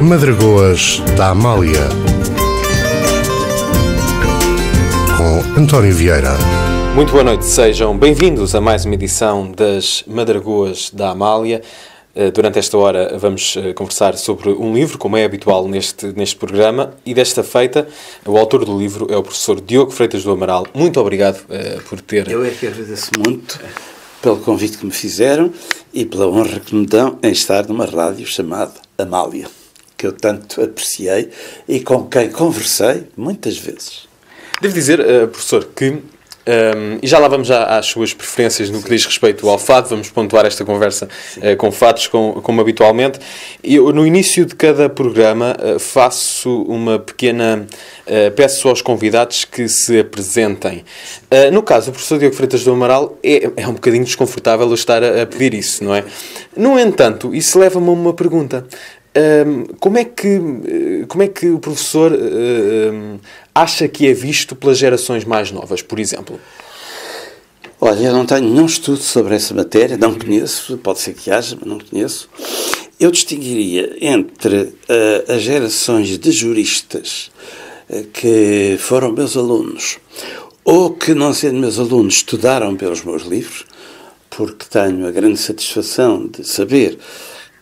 Madragoas da Amália, com António Vieira. Muito boa noite, sejam bem-vindos a mais uma edição das Madragoas da Amália. Durante esta hora vamos conversar sobre um livro, como é habitual neste programa, e desta feita o autor do livro é o professor Diogo Freitas do Amaral. Muito obrigado por ter... Eu é que agradeço muito pelo convite que me fizeram e pela honra que me dão em estar numa rádio chamada Amália, que eu tanto apreciei e com quem conversei muitas vezes. Devo dizer, professor, que... e já lá vamos às suas preferências no que diz respeito ao fado. Vamos pontuar esta conversa com fados, como habitualmente. Eu, no início de cada programa, faço uma pequena... peço aos convidados que se apresentem. No caso do professor Diogo Freitas do Amaral, é um bocadinho desconfortável eu estar a pedir isso, não é? No entanto, isso leva-me a uma pergunta. Como é que o professor acha que é visto pelas gerações mais novas, por exemplo? Olha, eu não tenho nenhum estudo sobre essa matéria, não conheço, pode ser que haja, mas não conheço. Eu distinguiria entre as gerações de juristas que foram meus alunos ou que, não sendo meus alunos, estudaram pelos meus livros, porque tenho a grande satisfação de saber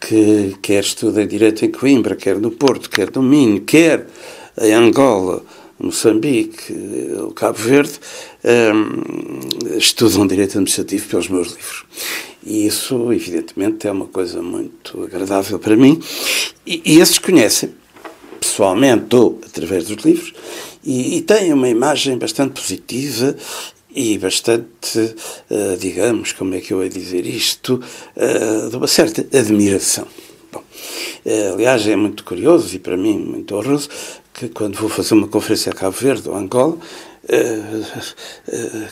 que quer estuda Direito em Coimbra, quer no Porto, quer no Minho, quer em Angola, Moçambique, o Cabo Verde, estudam Direito Administrativo pelos meus livros. E isso, evidentemente, é uma coisa muito agradável para mim. E esses conhecem, pessoalmente ou através dos livros, e têm uma imagem bastante positiva e bastante, digamos, como é que eu ia dizer isto, de uma certa admiração. Bom, aliás, é muito curioso e para mim muito honroso que quando vou fazer uma conferência a Cabo Verde ou Angola,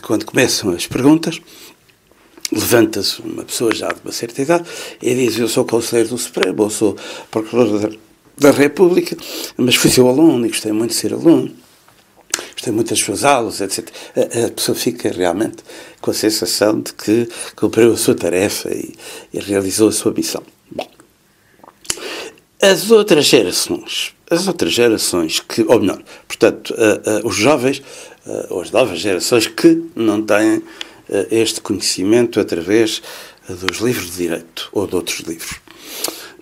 quando começam as perguntas, levanta-se uma pessoa já de uma certa idade e diz: eu sou conselheiro do Supremo, ou sou procurador da República, mas fui seu aluno e gostei muito de ser aluno. Gostei muito das suas aulas, etc. A pessoa fica realmente com a sensação de que cumpriu a sua tarefa e realizou a sua missão. Bom, as outras gerações que, ou melhor, portanto, os jovens, ou as novas gerações que não têm este conhecimento através dos livros de direito ou de outros livros.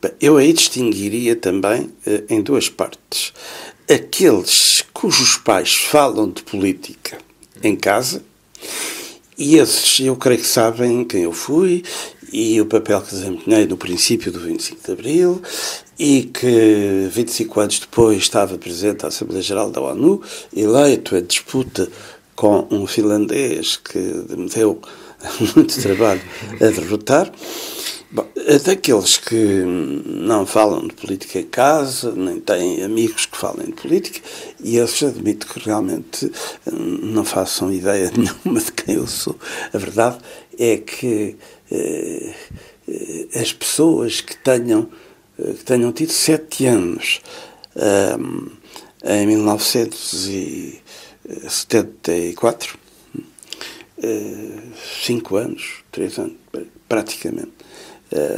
Bem, eu aí distinguiria também em duas partes. Aqueles cujos pais falam de política em casa, e esses eu creio que sabem quem eu fui e o papel que desempenhei no princípio do 25 de Abril e que 25 anos depois estava presente à Assembleia Geral da ONU, eleito em disputa com um finlandês que me deu muito trabalho a derrotar. Bom, daqueles que não falam de política em casa, nem têm amigos que falem de política, e esses admito que realmente não façam ideia nenhuma de quem eu sou. A verdade é que as pessoas que tenham tido 7 anos em 1974, 5 anos, 3 anos, praticamente,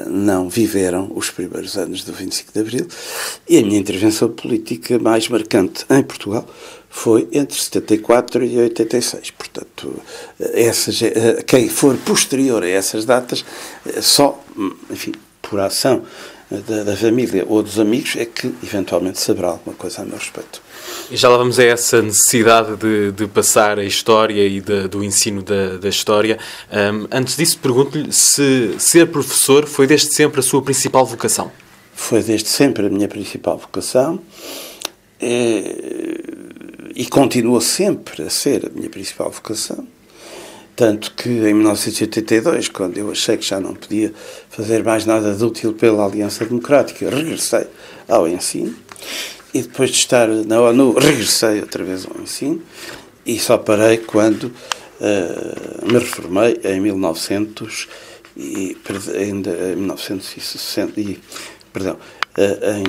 não viveram os primeiros anos do 25 de Abril, e a minha intervenção política mais marcante em Portugal foi entre 74 e 86. Portanto, quem for posterior a essas datas, só, enfim, por ação da família ou dos amigos, é que eventualmente saberá alguma coisa a meu respeito. E já lá vamos a essa necessidade de passar a história e do ensino da história. Antes disso, pergunto-lhe se ser professor foi desde sempre a sua principal vocação. Foi desde sempre a minha principal vocação e continua sempre a ser a minha principal vocação. Tanto que em 1982, quando eu achei que já não podia fazer mais nada de útil pela Aliança Democrática, regressei ao ensino. E depois de estar na ONU, regressei outra vez ao ensino e só parei quando me reformei em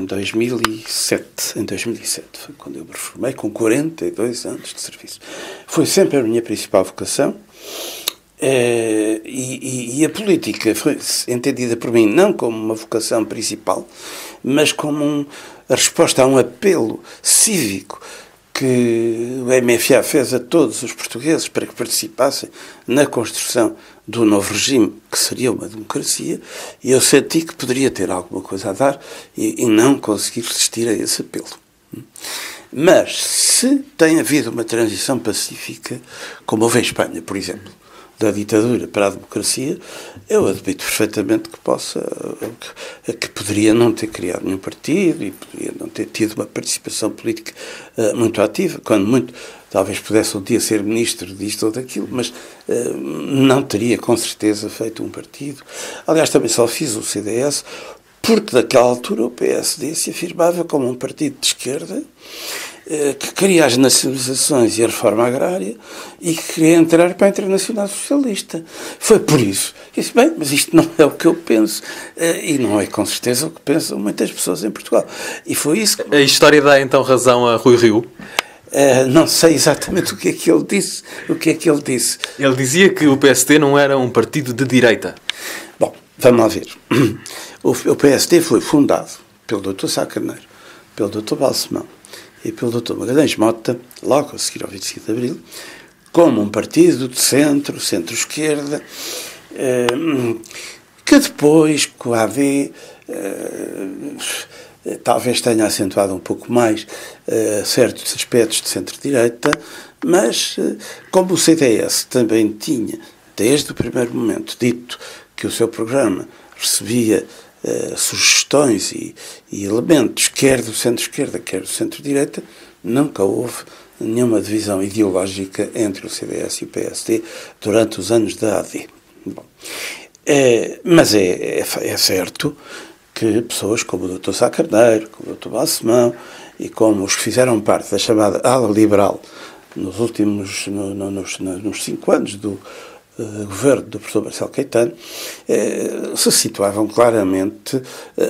2007. Em 2007 foi quando eu me reformei, com 42 anos de serviço. Foi sempre a minha principal vocação. E a política foi entendida por mim não como uma vocação principal, mas como a resposta a um apelo cívico que o MFA fez a todos os portugueses para que participassem na construção do novo regime, que seria uma democracia, e eu senti que poderia ter alguma coisa a dar e não consegui resistir a esse apelo. Mas, se tem havido uma transição pacífica, como houve em Espanha, por exemplo, da ditadura para a democracia, eu admito perfeitamente que poderia não ter criado nenhum partido e poderia não ter tido uma participação política muito ativa, quando muito, talvez pudesse um dia ser ministro disto ou daquilo, mas não teria com certeza feito um partido. Aliás, também só fiz o CDS porque naquela altura o PSD se afirmava como um partido de esquerda que queria as nacionalizações e a reforma agrária e que queria entrar para a Internacional Socialista. Foi por isso. Disse, bem, mas isto não é o que eu penso e não é com certeza o que pensam muitas pessoas em Portugal. E foi isso que... A história dá então razão a Rui Rio? Não sei exatamente o que é que ele disse. Ele dizia que o PSD não era um partido de direita. Bom, vamos lá ver. O PSD foi fundado pelo Dr. Sá Carneiro, pelo Dr. Balsemão e pelo Dr. Magalhães Mota, logo a seguir ao 25 de Abril, como um partido de centro, centro-esquerda, que depois, com a AD, talvez tenha acentuado um pouco mais certos aspectos de centro-direita, mas como o CDS também tinha, desde o primeiro momento, dito que o seu programa recebia sugestões e elementos, quer do centro-esquerda, quer do centro-direita, nunca houve nenhuma divisão ideológica entre o CDS e o PSD durante os anos da AD. Bom, mas é certo que pessoas como o Dr. Sá Carneiro, como o Dr. Balsemão e como os que fizeram parte da chamada ala liberal nos últimos nos 5 anos do governo do professor Marcelo Caetano, se situavam claramente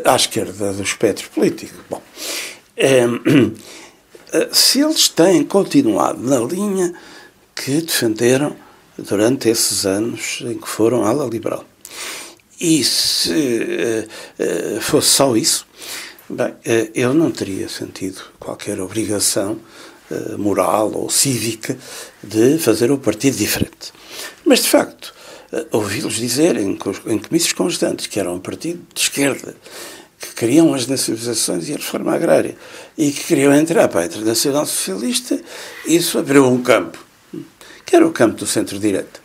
à esquerda do espectro político. Bom, se eles têm continuado na linha que defenderam durante esses anos em que foram ala liberal, e se fosse só isso, bem, eu não teria sentido qualquer obrigação moral ou cívica de fazer um partido diferente. Mas, de facto, ouvi-los dizer em comícios constantes que era um partido de esquerda, que queriam as nacionalizações e a reforma agrária e que queriam entrar para a Internacional Socialista, isso abriu um campo, que era o campo do centro-direita.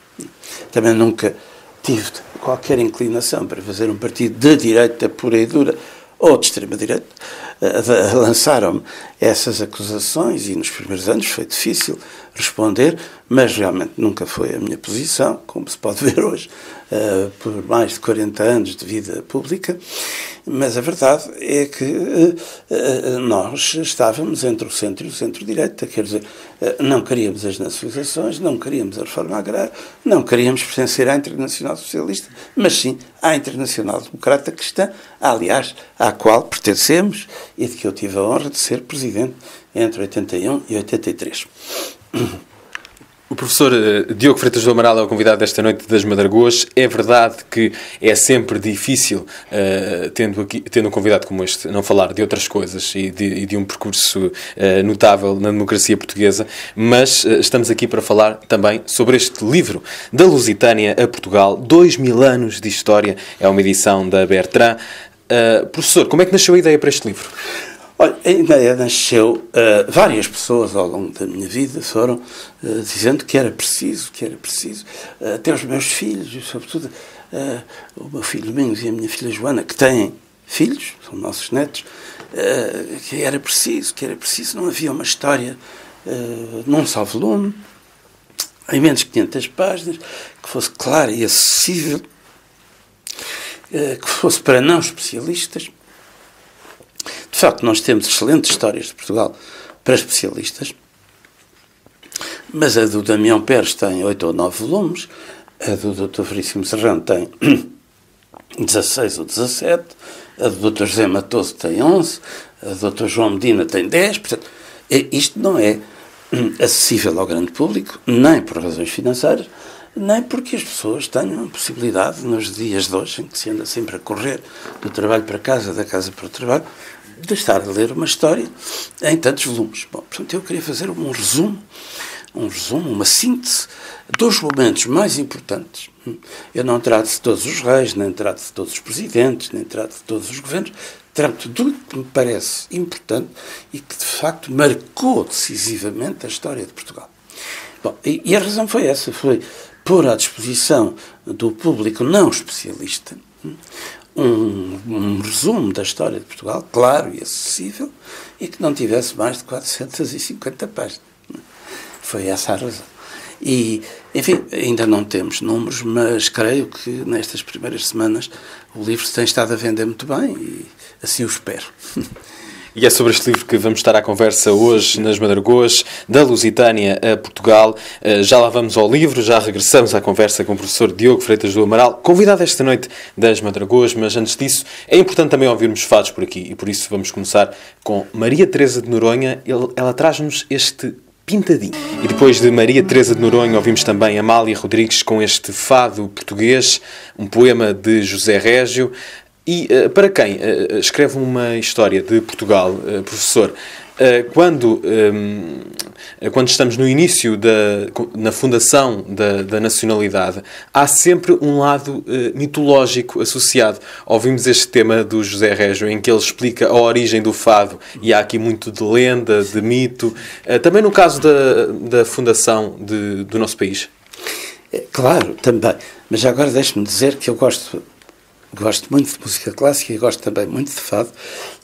Também nunca tive qualquer inclinação para fazer um partido de direita pura e dura ou de extrema-direita. Lançaram-me essas acusações e nos primeiros anos foi difícil responder, mas realmente nunca foi a minha posição, como se pode ver hoje, por mais de 40 anos de vida pública, mas a verdade é que nós estávamos entre o centro e o centro-direita, quer dizer, não queríamos as nacionalizações, não queríamos a reforma agrária, não queríamos pertencer à Internacional Socialista, mas sim à Internacional Democrata Cristã, aliás, à qual pertencemos e de que eu tive a honra de ser presidente entre 81 e 83. O professor Diogo Freitas do Amaral é o convidado desta noite das Madragoas. É verdade que é sempre difícil, tendo um convidado como este, não falar de outras coisas e de um percurso notável na democracia portuguesa, mas estamos aqui para falar também sobre este livro, Da Lusitânia a Portugal, 2000 anos de história, é uma edição da Bertrand. Professor, como é que nasceu a ideia para este livro? Olha, a ideia nasceu, várias pessoas ao longo da minha vida foram dizendo que era preciso, até os meus filhos, e sobretudo o meu filho Domingos e a minha filha Joana, que têm filhos, são nossos netos, que era preciso, não havia uma história num só volume, em menos de 500 páginas, que fosse clara e acessível, que fosse para não especialistas. De facto, nós temos excelentes histórias de Portugal para especialistas, mas a do Damião Pérez tem 8 ou 9 volumes, a do Dr. Veríssimo Serrano tem 16 ou 17, a do Dr. José Matoso tem 11, a do Dr. João Medina tem 10, portanto, isto não é acessível ao grande público, nem por razões financeiras, nem porque as pessoas tenham a possibilidade, nos dias de hoje, em que se anda sempre a correr do trabalho para casa, da casa para o trabalho, de estar a ler uma história em tantos volumes. Bom, portanto, eu queria fazer um resumo, uma síntese dos momentos mais importantes. Eu não trato de todos os reis, nem trato de todos os presidentes, nem trato de todos os governos, trato de tudo que me parece importante e que, de facto, marcou decisivamente a história de Portugal. Bom, e a razão foi essa, foi pôr à disposição do público não especialista um resumo da história de Portugal, claro e acessível, e que não tivesse mais de 450 páginas. Foi essa a razão. E, enfim, ainda não temos números, mas creio que nestas primeiras semanas o livro tem estado a vender muito bem e assim o espero. E é sobre este livro que vamos estar à conversa hoje nas Madragoas, da Lusitânia a Portugal. Já lá vamos ao livro, já regressamos à conversa com o professor Diogo Freitas do Amaral, convidado esta noite das Madragoas, mas antes disso é importante também ouvirmos fados por aqui e por isso vamos começar com Maria Teresa de Noronha. Ela traz-nos este Pintadinho. E depois de Maria Teresa de Noronha ouvimos também Amália Rodrigues com este fado português, um poema de José Régio. E para quem escreve uma história de Portugal, professor, quando estamos no início na fundação da nacionalidade, há sempre um lado mitológico associado. Ouvimos este tema do José Régio, em que ele explica a origem do fado, e há aqui muito de lenda, de mito. Também no caso da fundação do nosso país. Claro, também. Mas agora deixe-me dizer que eu gosto muito de música clássica e gosto também muito de fado.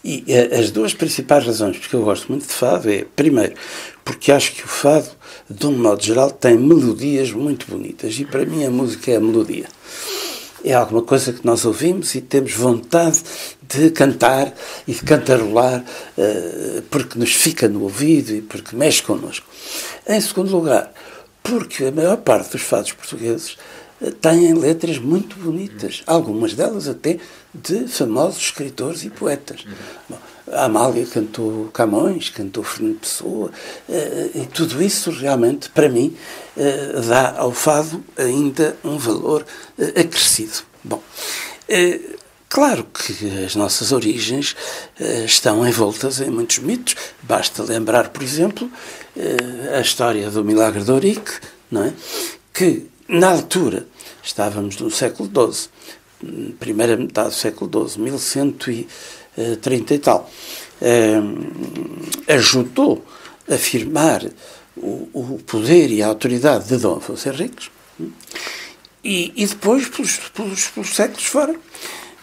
E as duas principais razões porque eu gosto muito de fado é, primeiro, porque acho que o fado, de um modo geral, tem melodias muito bonitas. E para mim a música é a melodia. É alguma coisa que nós ouvimos e temos vontade de cantar e de cantarolar porque nos fica no ouvido e porque mexe connosco. Em segundo lugar, porque a maior parte dos fados portugueses têm letras muito bonitas, algumas delas até de famosos escritores e poetas. Bom, a Amália cantou Camões, cantou Fernando Pessoa, e tudo isso realmente, para mim, dá ao fado ainda um valor acrescido. Bom, claro que as nossas origens estão envoltas em muitos mitos. Basta lembrar, por exemplo, a história do milagre de Ourique, não é? Que, na altura, estávamos no século XII, primeira metade do século XII, 1130 e tal, ajudou a afirmar o poder e a autoridade de Dom Afonso Henriques, e depois, pelos séculos fora,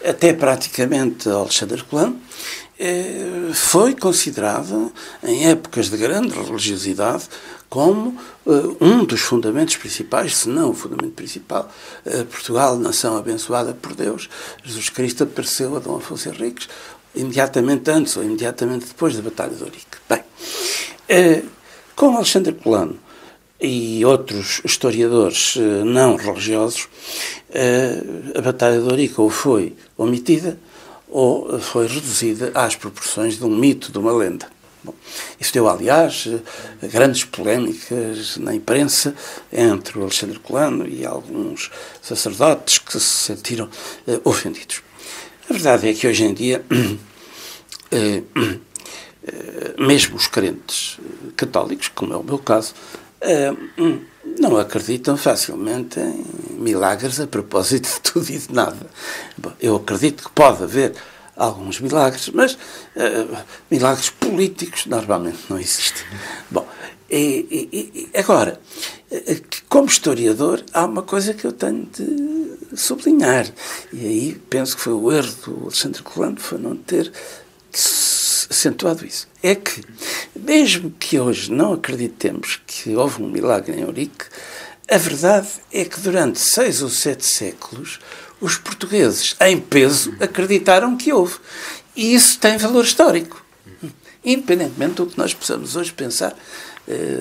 até praticamente Alexandre Colombo, foi considerado, em épocas de grande religiosidade, como um dos fundamentos principais, se não o fundamento principal. Portugal, nação abençoada por Deus, Jesus Cristo apareceu a Dom Afonso Henriques imediatamente antes ou imediatamente depois da Batalha de Ourique. Bem, com Alexandre Colombo e outros historiadores não religiosos, a Batalha de Ourique ou foi omitida ou foi reduzida às proporções de um mito, de uma lenda. Bom, isso deu, aliás, grandes polémicas na imprensa entre o Alexandre Colombo e alguns sacerdotes que se sentiram ofendidos. A verdade é que hoje em dia, mesmo os crentes católicos, como é o meu caso, não acreditam facilmente em milagres a propósito de tudo e de nada. Bom, eu acredito que pode haver alguns milagres, mas milagres políticos normalmente não existem. Bom, agora, como historiador, há uma coisa que eu tenho de sublinhar, e aí penso que foi o erro do Alexandre Colombo, foi não ter acentuado isso. É que, mesmo que hoje não acreditemos que houve um milagre em Ourique, a verdade é que durante 6 ou 7 séculos os portugueses, em peso, acreditaram que houve. E isso tem valor histórico. Independentemente do que nós possamos hoje pensar,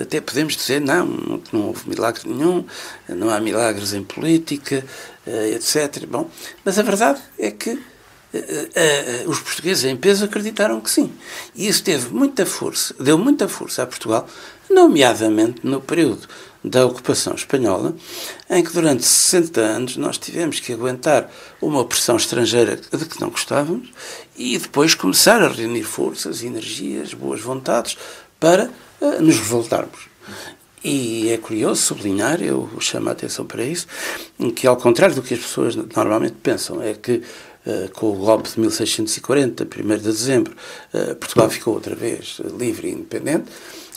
até podemos dizer, não houve milagre nenhum, não há milagres em política, etc. Bom, mas a verdade é que os portugueses em peso acreditaram que sim. E isso deu muita força a Portugal, nomeadamente no período da ocupação espanhola, em que durante 60 anos nós tivemos que aguentar uma opressão estrangeira de que não gostávamos e depois começar a reunir forças, energias, boas vontades para nos revoltarmos. E é curioso sublinhar, eu chamo a atenção para isso, que ao contrário do que as pessoas normalmente pensam, é que com o golpe de 1640, 1º de dezembro, Portugal ficou outra vez livre e independente.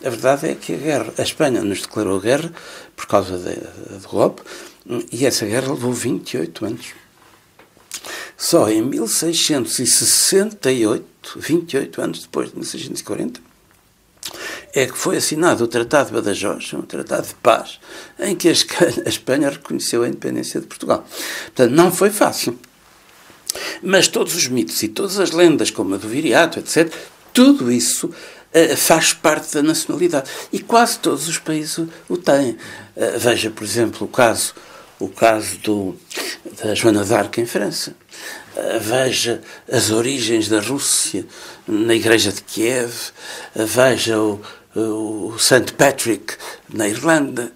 A verdade é que a Espanha nos declarou guerra por causa do golpe, e essa guerra levou 28 anos. Só em 1668, 28 anos depois de 1640, é que foi assinado o Tratado de Badajoz, um tratado de paz, em que a Espanha reconheceu a independência de Portugal. Portanto, não foi fácil. Mas todos os mitos e todas as lendas, como a do Viriato, etc., tudo isso faz parte da nacionalidade. E quase todos os países o têm. Veja, por exemplo, o caso da Joana d'Arc em França. Veja as origens da Rússia na Igreja de Kiev. Veja o St. Patrick na Irlanda.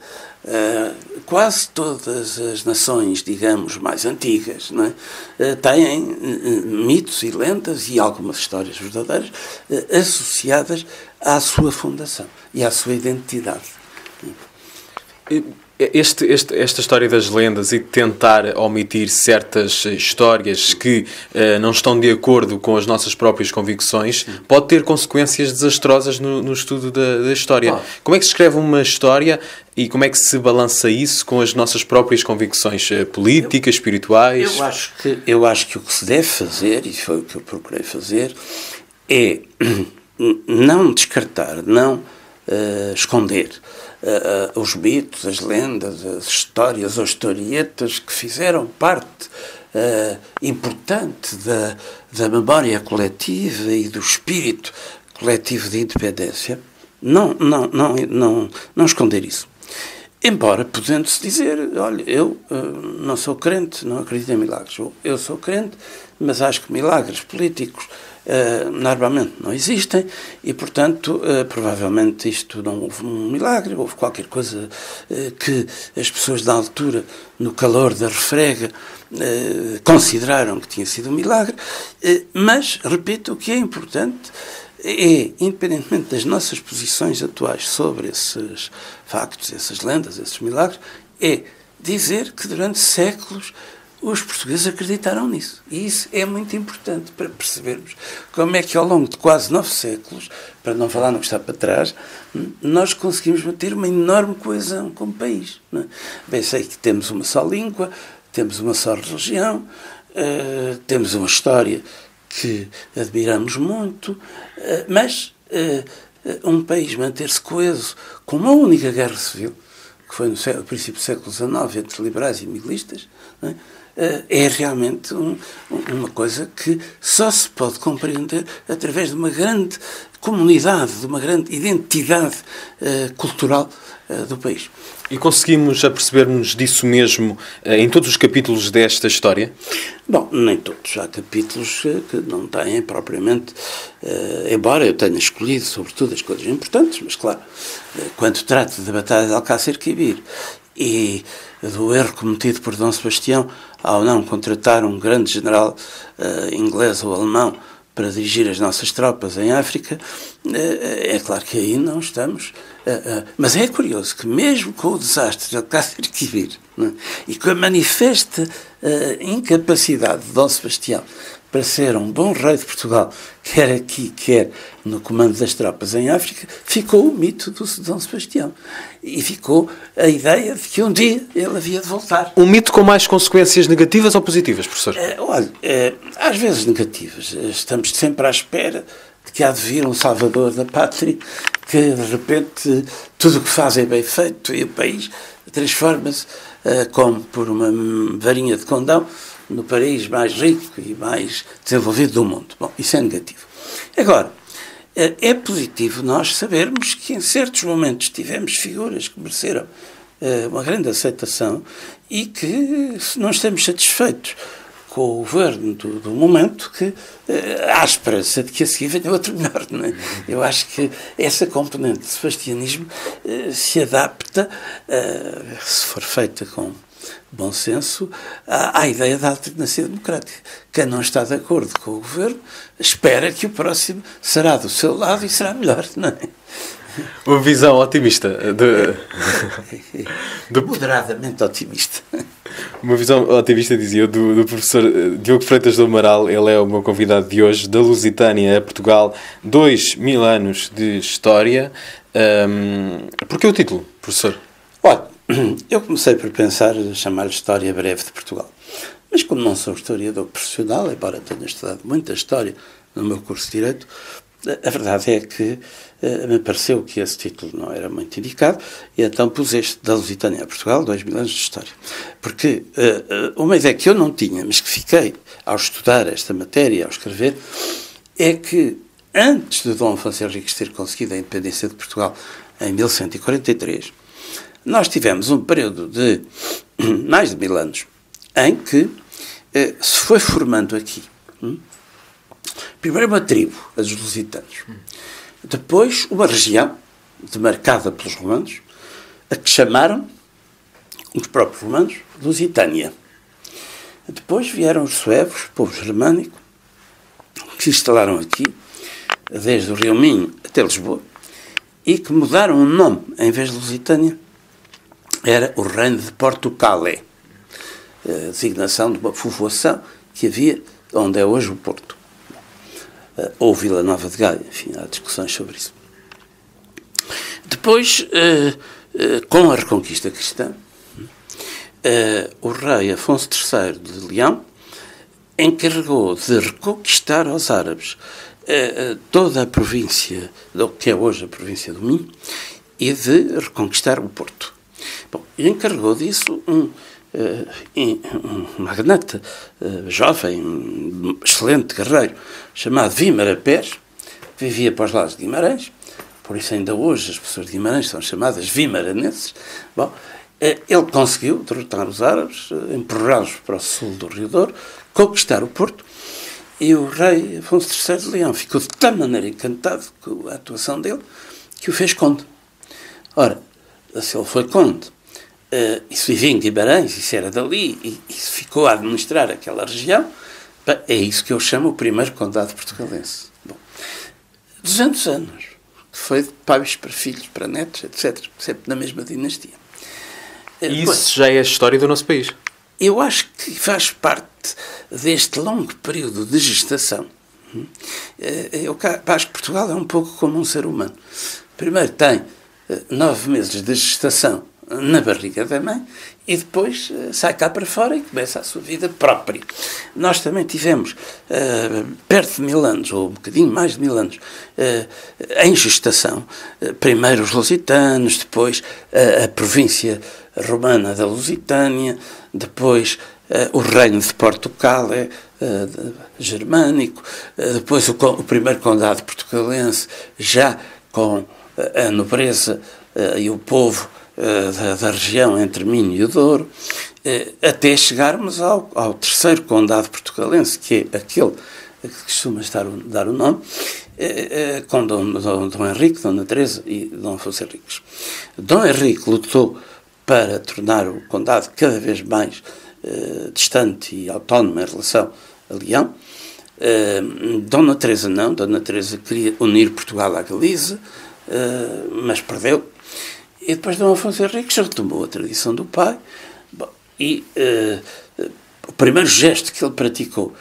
Quase todas as nações, digamos, mais antigas, não é? Têm mitos e lendas e algumas histórias verdadeiras associadas à sua fundação e à sua identidade. Esta história das lendas e de tentar omitir certas histórias que não estão de acordo com as nossas próprias convicções pode ter consequências desastrosas no estudo da história. Como é que se escreve uma história e como é que se balança isso com as nossas próprias convicções políticas, espirituais? Eu acho que o que se deve fazer, e foi o que eu procurei fazer, é não descartar, não esconder os mitos, as lendas, as histórias ou historietas que fizeram parte importante da memória coletiva e do espírito coletivo de independência. Não esconder isso. Embora podendo-se dizer, olha, eu não sou crente, não acredito em milagres. Eu sou crente, mas acho que milagres políticos normalmente não existem e, portanto, provavelmente isto não houve um milagre, houve qualquer coisa que as pessoas da altura, no calor da refrega, consideraram que tinha sido um milagre, mas, repito, o que é importante é, independentemente das nossas posições atuais sobre esses factos, essas lendas, esses milagres, é dizer que durante séculos os portugueses acreditaram nisso. E isso é muito importante para percebermos como é que ao longo de quase 9 séculos, para não falar no que está para trás, nós conseguimos manter uma enorme coesão como país. Não é? Bem, sei que temos uma só língua, temos uma só religião, temos uma história que admiramos muito, mas um país manter-se coeso com uma única guerra civil, que foi no princípio do século XIX, entre liberais e miguelistas, não é realmente uma coisa que só se pode compreender através de uma grande comunidade, de uma grande identidade cultural do país. E conseguimos aperceber-nos disso mesmo em todos os capítulos desta história? Bom, nem todos. Há capítulos que não têm propriamente, embora eu tenha escolhido sobretudo as coisas importantes, mas claro, quando trato da Batalha de Alcácer Quibir e do erro cometido por Dom Sebastião ao não contratar um grande general inglês ou alemão para dirigir as nossas tropas em África, é claro que aí não estamos. Mas é curioso que mesmo com o desastre de Alcácer Quibir, é? E com a manifesta incapacidade de Dom Sebastião para ser um bom rei de Portugal, quer aqui, quer no comando das tropas em África, ficou o mito do Dom Sebastião. E ficou a ideia de que um dia ele havia de voltar. Um mito com mais consequências negativas ou positivas, professor? Olha, às vezes negativas. Estamos sempre à espera de que há de vir um salvador da pátria, que de repente tudo o que faz é bem feito e o país transforma-se, como por uma varinha de condão, no país mais rico e mais desenvolvido do mundo. Bom, isso é negativo. Agora, é positivo nós sabermos que em certos momentos tivemos figuras que mereceram uma grande aceitação e que, se não estamos satisfeitos com o governo do momento que há esperança de que a seguir venha outro melhor. Não é? Eu acho que essa componente de sebastianismo se adapta, se for feita com bom senso, à ideia da alternância democrática. Quem não está de acordo com o governo espera que o próximo será do seu lado e será melhor, não é? Uma visão otimista. Moderadamente otimista. Uma visão otimista, dizia eu, do professor Diogo Freitas do Amaral. Ele é o meu convidado de hoje, da Lusitânia a Portugal, 2000 anos de história. Porquê o título, professor? Olha, eu comecei por pensar chamar-lhe História Breve de Portugal. Mas como não sou historiador profissional, embora tenha estudado muita história no meu curso de Direito, a verdade é que me pareceu que esse título não era muito indicado e então pus este, da Lusitânia a Portugal, 2000 anos de história. Porque uma ideia que eu não tinha, mas que fiquei ao estudar esta matéria, ao escrever, é que antes de Dom Afonso Henriques ter conseguido a independência de Portugal em 1143, nós tivemos um período de mais de 1000 anos em que se foi formando aqui primeiro uma tribo, a dos lusitanos, depois uma região demarcada pelos romanos, a que chamaram os próprios romanos Lusitânia. Depois vieram os suevos, povo germânico, que se instalaram aqui, desde o Rio Minho até Lisboa, e que mudaram o nome. Em vez de Lusitânia, era o Reino de Portucale, a designação de uma povoação que havia onde é hoje o Porto. Ou Vila Nova de Gaia, enfim, há discussões sobre isso. Depois, com a Reconquista Cristã, o rei Afonso III de Leão encarregou de reconquistar aos árabes toda a província, que é hoje a província do Minho, e de reconquistar o Porto. Bom, encarregou disso um magnata jovem, um excelente guerreiro, chamado Vímara Pérez, que vivia para os lados de Guimarães, por isso ainda hoje as pessoas de Guimarães são chamadas vimaranenses. Bom, ele conseguiu derrotar os árabes, empurrá-los para o sul do Rio Douro, conquistar o Porto, e o rei Afonso III de Leão ficou de tal maneira encantado com a atuação dele que o fez conde. Ora, se ele foi conde, isso vivia em Guimarães, isso era dali, e isso ficou a administrar aquela região, é isso que eu chamo o primeiro condado portugalense. Bom, 200 anos, que foi de pais para filhos, para netos, etc., sempre na mesma dinastia. E isso já é a história do nosso país? Eu acho que faz parte deste longo período de gestação. Eu acho que Portugal é um pouco como um ser humano. Primeiro tem 9 meses de gestação na barriga da mãe e depois sai cá para fora e começa a sua vida própria. Nós também tivemos perto de 1000 anos, ou um bocadinho mais de 1000 anos, em gestação, primeiro os lusitanos, depois a província romana da Lusitânia, depois o reino de Portugal, germânico, depois o primeiro condado portugalense, já com a nobreza e o povo da região entre Minho e o Douro, até chegarmos ao terceiro condado portugalense, que é aquele que costuma dar o nome, com Dom Henrique, Dona Teresa e Dom Afonso Henriques. Dom Henrique lutou para tornar o condado cada vez mais distante e autónomo em relação a Leão. Dona Teresa não, Dona Teresa queria unir Portugal à Galiza, mas perdeu. E depois Dom Afonso Henriques retomou a tradição do pai. Bom, e o primeiro gesto que ele praticou,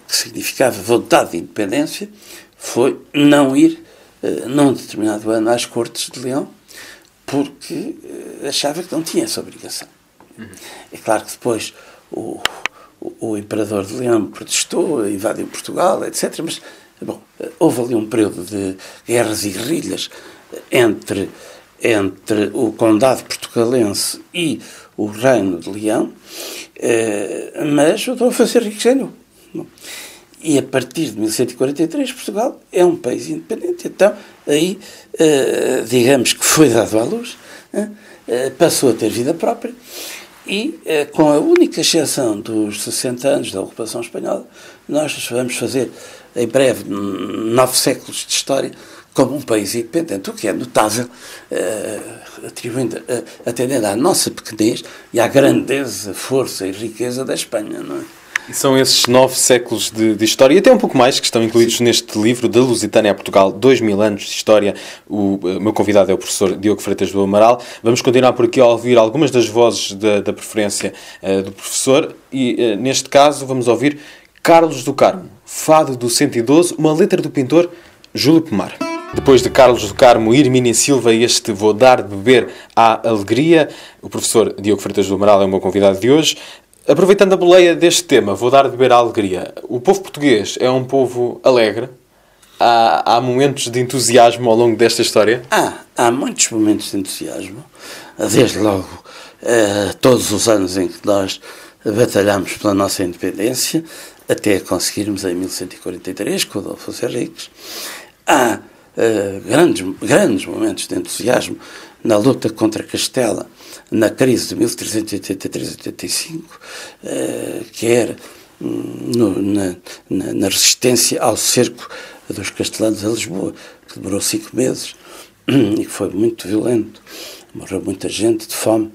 que significava vontade de independência, foi não ir, num determinado ano, às Cortes de Leão, porque achava que não tinha essa obrigação. É claro que depois o imperador de Leão protestou, invadiu Portugal, etc. Mas, bom, houve ali um período de guerras e guerrilhas entre o condado portugalense e o reino de Leão, mas o Dom Afonso Henriques ganhou. E a partir de 1143 Portugal é um país independente. Então, aí, digamos que foi dado à luz, passou a ter vida própria E, com a única exceção dos 60 anos da ocupação espanhola, nós vamos fazer, em breve, 9 séculos de história como um país independente, o que é notável, atendendo à nossa pequenez e à grandeza, força e riqueza da Espanha, não é? E são esses 9 séculos de história, e até um pouco mais, que estão incluídos neste livro, Da Lusitânia a Portugal, 2000 anos de história. O meu convidado é o professor Diogo Freitas do Amaral. Vamos continuar por aqui a ouvir algumas das vozes da preferência do professor, e neste caso vamos ouvir Carlos do Carmo, Fado do 112, uma letra do pintor Júlio Pomar. Depois de Carlos do Carmo e Hermínia Silva, este Vou Dar de Beber à Alegria. O professor Diogo Freitas do Amaral é o meu convidado de hoje. Aproveitando a boleia deste tema, Vou Dar de Beber à Alegria. O povo português é um povo alegre? Há momentos de entusiasmo ao longo desta história? Há muitos momentos de entusiasmo. Desde logo, todos os anos em que nós batalhamos pela nossa independência, até conseguirmos em 1143, com Adolfo Henriques. Há grandes momentos de entusiasmo na luta contra Castela, na crise de 1383-85, quer na resistência ao cerco dos castelãos a Lisboa, que demorou 5 meses e que foi muito violento, morreu muita gente de fome,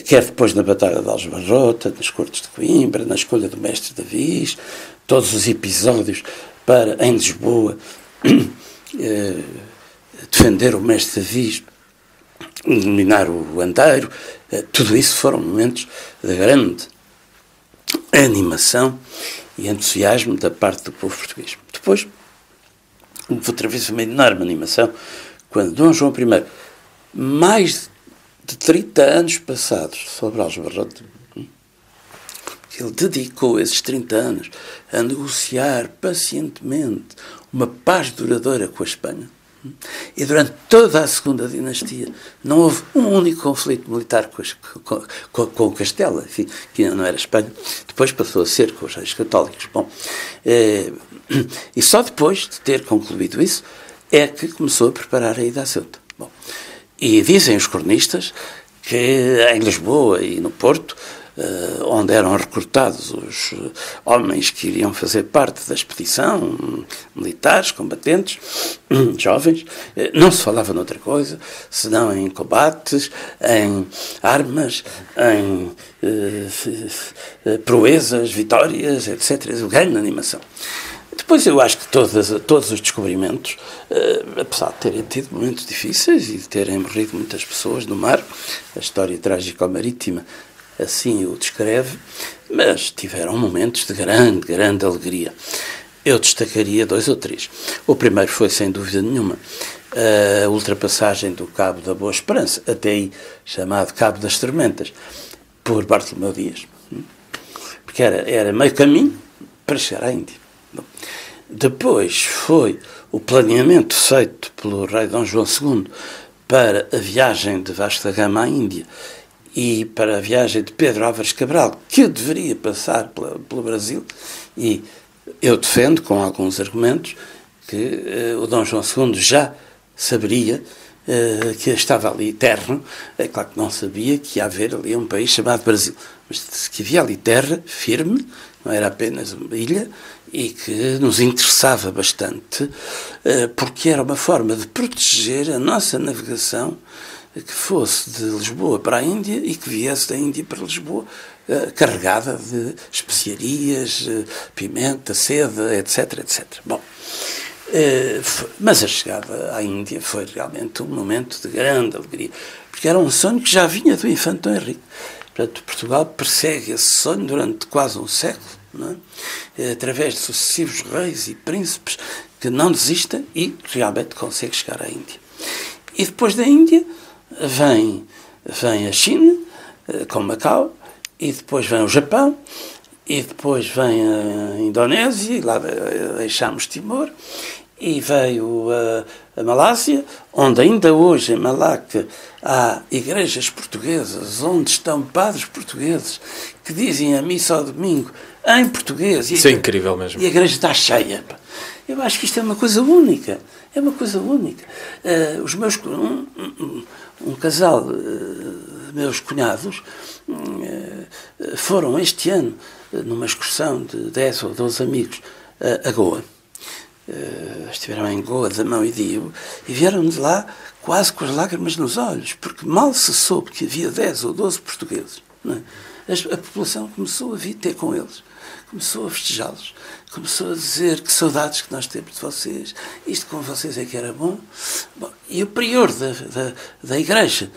quer depois na Batalha de Aljubarrota, nas Cortes de Coimbra, na escolha do mestre Davis, todos os episódios para, em Lisboa, defender o mestre Davis, eliminar o Andeiro, tudo isso foram momentos de grande animação e entusiasmo da parte do povo português. Depois, outra vez uma enorme animação, quando Dom João I, mais de 30 anos passados sobre Aljubarrota, ele dedicou esses 30 anos a negociar pacientemente uma paz duradoura com a Espanha. E durante toda a segunda dinastia não houve um único conflito militar com Castela, enfim, que ainda não era Espanha. Depois passou a ser com os reis católicos. Bom, e só depois de ter concluído isso é que começou a preparar a ida a Ceuta. Bom, e dizem os cronistas que em Lisboa e no Porto, onde eram recrutados os homens que iriam fazer parte da expedição, militares, combatentes, jovens, não se falava noutra coisa, senão em combates, em armas, em proezas, vitórias, etc. Grande animação. Depois eu acho que todos os descobrimentos, apesar de terem tido momentos difíceis e de terem morrido muitas pessoas no mar, a história trágico-marítima assim o descreve, mas tiveram momentos de grande alegria. Eu destacaria 2 ou 3. O primeiro foi, sem dúvida nenhuma, a ultrapassagem do Cabo da Boa Esperança, até aí chamado Cabo das Tormentas, por Bartolomeu Dias. Porque era meio caminho para chegar à Índia. Bom, depois foi o planeamento feito pelo rei Dom João II para a viagem de Vasco da Gama à Índia e para a viagem de Pedro Álvares Cabral, que deveria passar pelo Brasil, e eu defendo, com alguns argumentos, que o Dom João II já saberia que estava ali terra. É claro que não sabia que ia haver ali um país chamado Brasil, mas que havia ali terra firme, não era apenas uma ilha, e que nos interessava bastante, porque era uma forma de proteger a nossa navegação, que fosse de Lisboa para a Índia e que viesse da Índia para Lisboa carregada de especiarias, pimenta, seda, etc, etc. Bom, mas a chegada à Índia foi realmente um momento de grande alegria, porque era um sonho que já vinha do infante Dom Henrique. Portanto, Portugal persegue esse sonho durante quase um século, não é? Através de sucessivos reis e príncipes que não desistem e realmente consegue chegar à Índia. E depois da Índia vem a China, com Macau, e depois vem o Japão, e depois vem a Indonésia, e lá deixamos Timor, e veio a Malásia, onde ainda hoje em Malaca há igrejas portuguesas, onde estão padres portugueses que dizem a missa ao domingo em português. Isso é incrível mesmo. E a igreja está cheia. Eu acho que isto é uma coisa única. Um casal de meus cunhados foram este ano, numa excursão de 10 ou 12 amigos, a Goa. Estiveram em Goa, Damão e Dio, e vieram de lá quase com as lágrimas nos olhos, porque mal se soube que havia 10 ou 12 portugueses. Não é? A população começou a vir ter com eles, começou a festejá-los, começou a dizer que saudades que nós temos de vocês, isto com vocês é que era bom. Bom, e o prior da igreja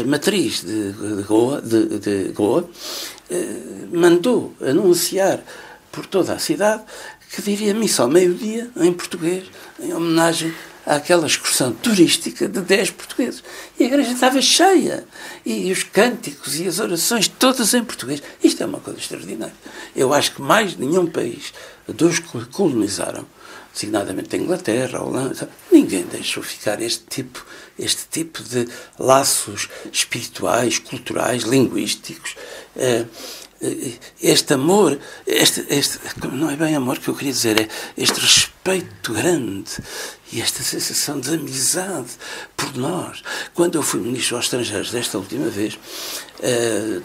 matriz de Goa mandou anunciar por toda a cidade que diria missa ao meio-dia em português, em homenagem àquela excursão turística de 10 portugueses. E a igreja estava cheia. E os cânticos e as orações todas em português. Isto é uma coisa extraordinária. Eu acho que mais nenhum país dos que colonizaram, designadamente a Inglaterra, a Holanda, ninguém deixou ficar este tipo de laços espirituais, culturais, linguísticos. Este amor, não é bem amor que eu queria dizer, é este respeito grande e esta sensação de amizade por nós. Quando eu fui ministro aos estrangeiros desta última vez,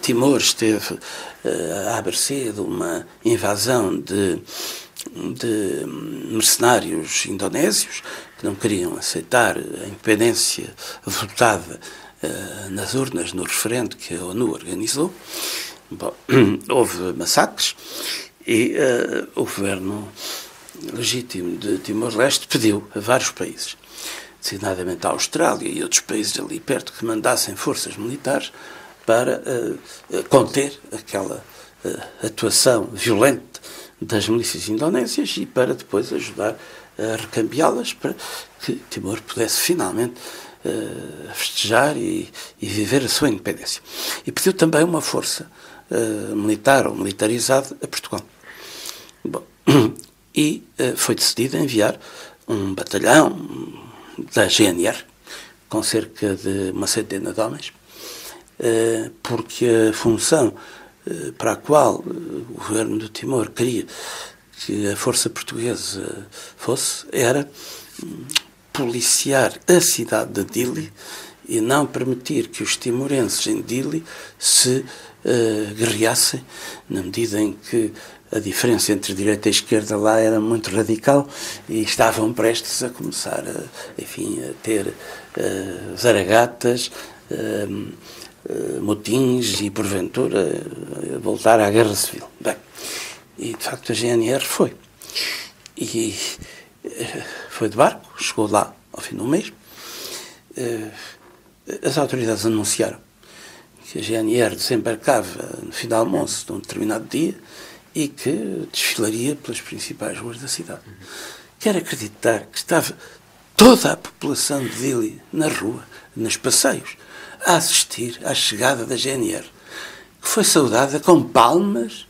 Timor esteve à mercê de uma invasão de mercenários indonésios que não queriam aceitar a independência votada nas urnas no referendo que a ONU organizou. Bom, houve massacres e o governo legítimo de Timor-Leste pediu a vários países, designadamente a Austrália e outros países ali perto, que mandassem forças militares para conter aquela atuação violenta das milícias indonésias e para depois ajudar a recambiá-las para que Timor pudesse finalmente festejar e viver a sua independência. E pediu também uma força militar ou militarizada a Portugal. Bom, e foi decidido enviar um batalhão da GNR com cerca de uma centena de homens, porque a função para a qual o governo do Timor queria que a força portuguesa fosse era policiar a cidade de Dili e não permitir que os timorenses em Dili se guerreassem, na medida em que a diferença entre direita e esquerda lá era muito radical e estavam prestes a começar a ter zaragatas, motins e, porventura, voltar à guerra civil. Bem, e de facto a GNR foi. E foi de barco, chegou lá ao fim do mês. As autoridades anunciaram que a GNR desembarcava no fim do almoço de um determinado dia e que desfilaria pelas principais ruas da cidade. Quero acreditar que estava toda a população de Dili na rua, nos passeios, a assistir à chegada da GNR, que foi saudada com palmas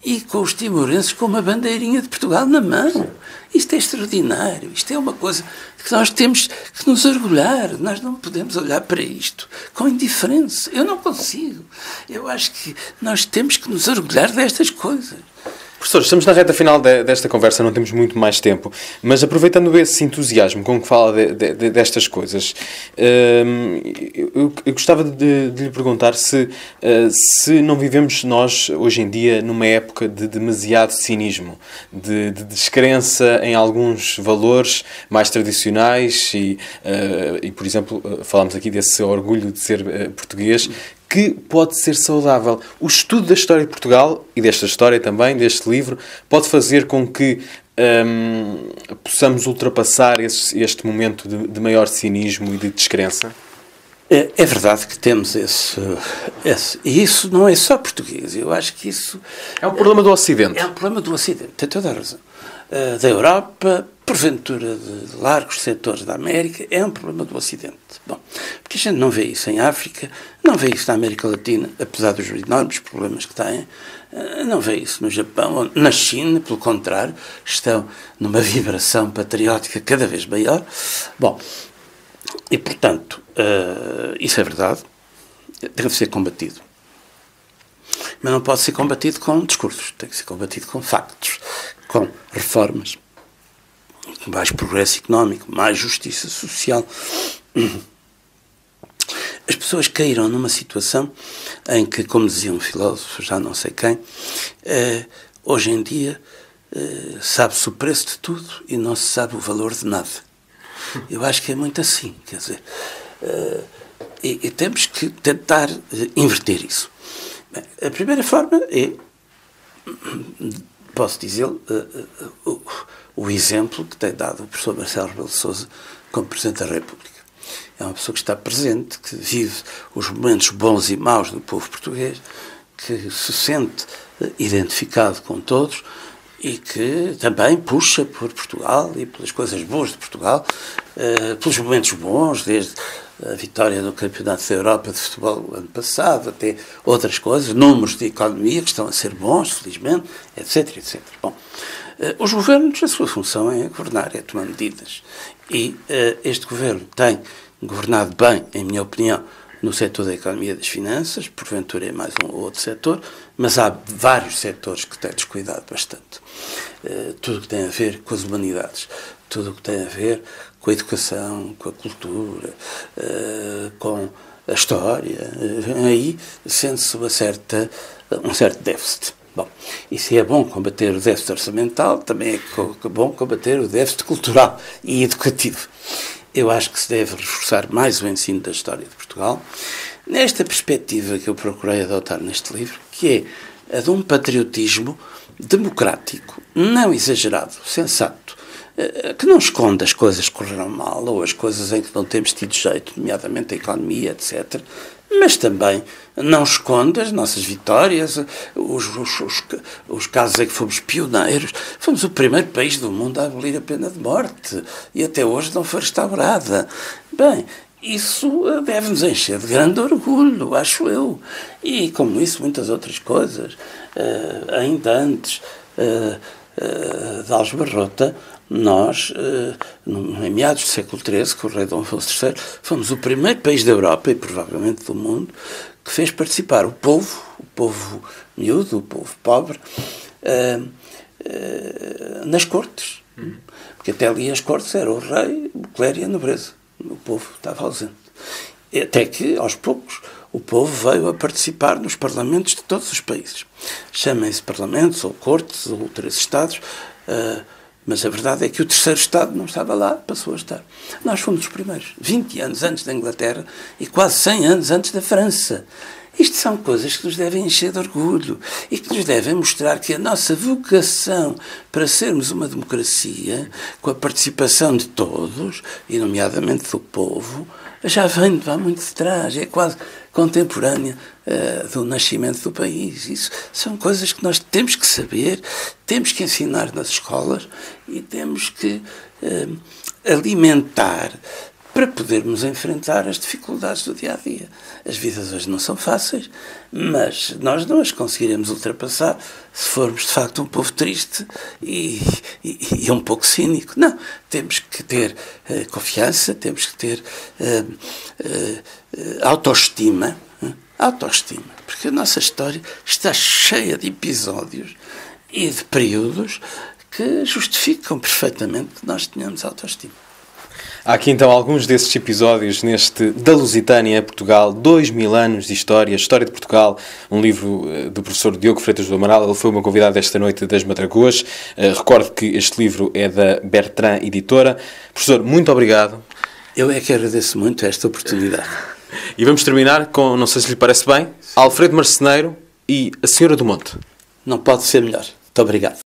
e com os timorenses com uma bandeirinha de Portugal na mão. Isto é extraordinário, isto é uma coisa que nós temos que nos orgulhar, nós não podemos olhar para isto com indiferença. Eu não consigo. Eu acho que nós temos que nos orgulhar destas coisas. Professor, estamos na reta final desta conversa, não temos muito mais tempo, mas aproveitando esse entusiasmo com que fala destas coisas, eu gostava de lhe perguntar se não vivemos nós, hoje em dia, numa época de demasiado cinismo, de descrença em alguns valores mais tradicionais e, por exemplo, falámos aqui desse orgulho de ser português, que pode ser saudável. O estudo da história de Portugal, e desta história também, deste livro, pode fazer com que possamos ultrapassar este momento de maior cinismo e de descrença? É verdade que temos esse. E isso não é só português. Eu acho que isso... É um problema do Ocidente. É um problema do Ocidente, tem toda a razão. Da Europa, porventura de largos setores da América, é um problema do Ocidente. Bom, porque a gente não vê isso em África, não vê isso na América Latina, apesar dos enormes problemas que têm, não vê isso no Japão, na China, pelo contrário, estão numa vibração patriótica cada vez maior. Bom, e portanto, isso é verdade, deve ser combatido. Mas não pode ser combatido com discursos, tem que ser combatido com factos, com reformas, mais progresso económico, mais justiça social. as pessoas caíram numa situação em que, como dizia um filósofo, já não sei quem, hoje em dia sabe-se o preço de tudo e não se sabe o valor de nada. Eu acho que é muito assim, quer dizer, e temos que tentar inverter isso. Bem, a primeira forma é, posso dizer, o exemplo que tem dado o professor Marcelo Rebelo de Sousa como Presidente da República. É uma pessoa que está presente, que vive os momentos bons e maus do povo português, que se sente identificado com todos e que também puxa por Portugal e pelas coisas boas de Portugal, pelos momentos bons, desde a vitória no Campeonato da Europa de Futebol ano passado, até outras coisas, números de economia que estão a ser bons, felizmente, etc, etc. Bom, os governos, a sua função é governar, é tomar medidas. E este governo tem governado bem, em minha opinião, no setor da economia e das finanças, porventura é mais um ou outro setor, mas há vários setores que têm descuidado bastante. Tudo o que tem a ver com as humanidades, tudo o que tem a ver com a educação, com a cultura, com a história, aí sente-se um certo déficit. Bom, e se é bom combater o déficit orçamental, também é bom combater o déficit cultural e educativo. Eu acho que se deve reforçar mais o ensino da história de Portugal, nesta perspectiva que eu procurei adotar neste livro, que é a de um patriotismo democrático, não exagerado, sensato, que não esconde as coisas que correram mal ou as coisas em que não temos tido jeito, nomeadamente a economia, etc., mas também não esconde as nossas vitórias, os casos em que fomos pioneiros. Fomos o primeiro país do mundo a abolir a pena de morte e até hoje não foi restaurada. Bem, isso deve-nos encher de grande orgulho, acho eu. E, como isso, muitas outras coisas. Ainda antes de Aljubarrota, nós, em meados do século XIII, com o rei Dom Afonso III, fomos o primeiro país da Europa e provavelmente do mundo que fez participar o povo miúdo, o povo pobre, nas cortes. Porque até ali as cortes eram o rei, o clero e a nobreza. O povo estava ausente. Até que, aos poucos, o povo veio a participar nos parlamentos de todos os países. Chamem-se parlamentos, ou cortes, ou três estados, mas a verdade é que o terceiro Estado não estava lá, passou a estar. Nós fomos os primeiros, 20 anos antes da Inglaterra e quase 100 anos antes da França. Isto são coisas que nos devem encher de orgulho e que nos devem mostrar que a nossa vocação para sermos uma democracia, com a participação de todos, e nomeadamente do povo, já vem de há muito de trás, é quase contemporânea do nascimento do país. Isso são coisas que nós temos que saber, temos que ensinar nas escolas e temos que alimentar para podermos enfrentar as dificuldades do dia-a-dia. As vidas hoje não são fáceis, mas nós não as conseguiremos ultrapassar se formos, de facto, um povo triste e um pouco cínico. Não, temos que ter confiança, temos que ter autoestima, porque a nossa história está cheia de episódios e de períodos que justificam perfeitamente que nós tenhamos autoestima. Há aqui então alguns desses episódios neste Da Lusitânia a Portugal, 2000 anos de história, História de Portugal, um livro do professor Diogo Freitas do Amaral. Ele foi o meu convidado esta noite das Matragoas. Recordo que este livro é da Bertrand Editora. Professor, muito obrigado. Eu é que agradeço muito esta oportunidade. E vamos terminar com, não sei se lhe parece bem, Alfredo Marceneiro e A Senhora do Monte. Não pode ser melhor. Muito obrigado.